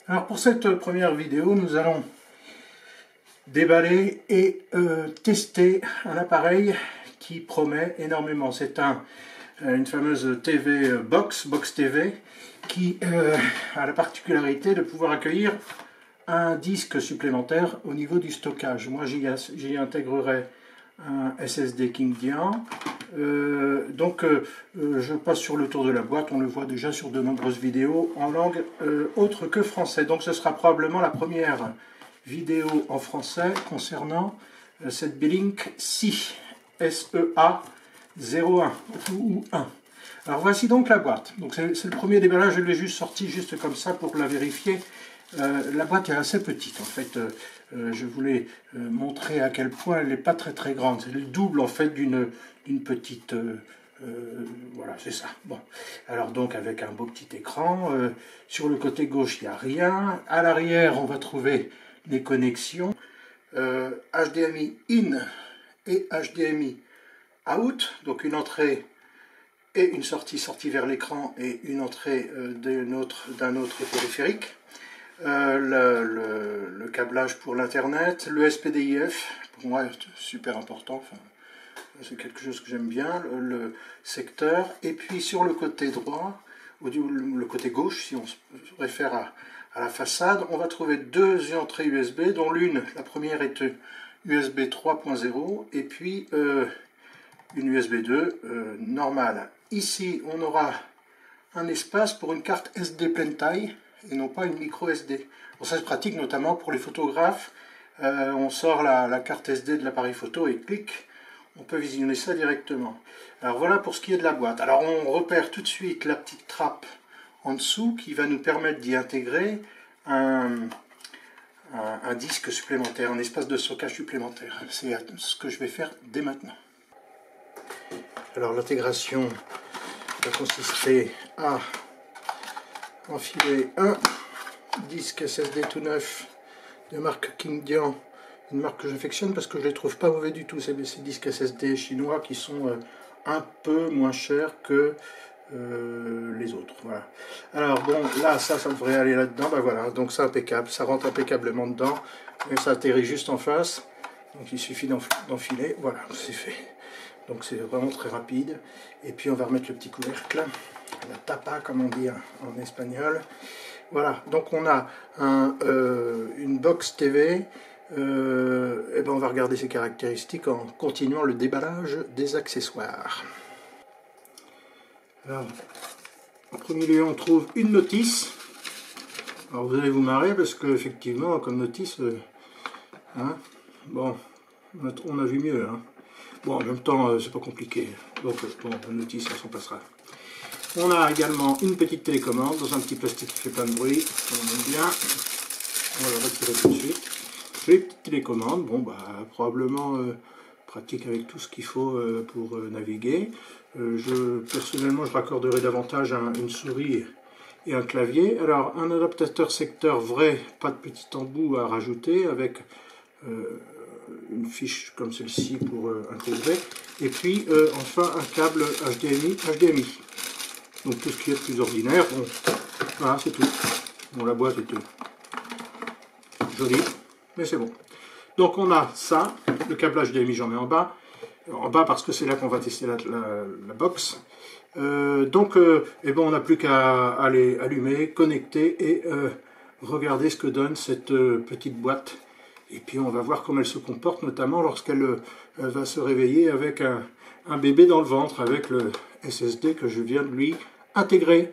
Alors pour cette première vidéo, nous allons déballer et tester un appareil qui promet énormément. C'est une fameuse TV Box TV, qui a la particularité de pouvoir accueillir un disque supplémentaire au niveau du stockage. Moi j'y intégrerai un SSD Kingdian. Je passe sur le tour de la boîte, on le voit déjà sur de nombreuses vidéos en langue autre que français. Donc ce sera probablement la première vidéo en français concernant cette Belink SEA 01 ou 1. Alors voici donc la boîte. Donc c'est le premier déballage, je l'ai juste sorti juste comme ça pour la vérifier. La boîte est assez petite en fait. Je voulais montrer à quel point elle n'est pas très grande. C'est le double en fait d'une petite. Voilà, c'est ça. Bon, alors donc avec un beau petit écran. Sur le côté gauche, il n'y a rien. À l'arrière, on va trouver des connexions HDMI in et HDMI out. Donc une entrée et une sortie vers l'écran et une entrée d'un autre périphérique. Le câblage pour l'internet, le SPDIF, pour moi super important, enfin, c'est quelque chose que j'aime bien, le secteur, et puis sur le côté droit, ou le côté gauche, si on se réfère à la façade, on va trouver deux entrées USB, dont la première est USB 3.0, et puis une USB 2 normale. Ici, on aura un espace pour une carte SD pleine taille, et non pas une micro SD. Bon, ça c'est pratique notamment pour les photographes. On sort la carte SD de l'appareil photo et clic, on peut visionner ça directement. Alors voilà pour ce qui est de la boîte. Alors on repère tout de suite la petite trappe en dessous qui va nous permettre d'y intégrer un disque supplémentaire, un espace de stockage supplémentaire. C'est ce que je vais faire dès maintenant. Alors l'intégration va consister à enfiler un disque SSD tout neuf de marque Kingdian, une marque que j'affectionne parce que je les trouve pas mauvais du tout, ces disques SSD chinois qui sont un peu moins chers que les autres. Voilà. Alors bon, là ça devrait aller là-dedans, ben voilà, donc c'est impeccable, ça rentre impeccablement dedans, et ça atterrit juste en face, donc il suffit d'enfiler, voilà, c'est fait. Donc c'est vraiment très rapide, et puis on va remettre le petit couvercle, la tapa comme on dit en espagnol. Voilà, donc on a une box TV, et ben on va regarder ses caractéristiques en continuant le déballage des accessoires. Alors, en premier lieu on trouve une notice. Alors vous allez vous marrer parce que effectivement comme notice, bon, on a vu mieux. Hein. Bon, en même temps c'est pas compliqué, donc bon, la notice ça s'en passera. On a également une petite télécommande dans un petit plastique qui fait plein de bruit, on aime bien. On va le retirer tout de suite. Les petites télécommandes, bon bah probablement pratique avec tout ce qu'il faut pour naviguer. Personnellement je raccorderai davantage une souris et un clavier. Alors un adaptateur secteur vrai, pas de petit embout à rajouter, avec une fiche comme celle-ci pour intégrer. Et puis enfin un câble HDMI. Donc tout ce qui est plus ordinaire, bon, voilà c'est tout. Bon, la boîte est jolie, mais c'est bon. Donc on a ça, le câblage HDMI j'en mets en bas parce que c'est là qu'on va tester la box. Et ben on n'a plus qu'à aller allumer, connecter et regarder ce que donne cette petite boîte. Et puis on va voir comment elle se comporte, notamment lorsqu'elle va se réveiller avec un bébé dans le ventre, avec le SSD que je viens de lui intégrer.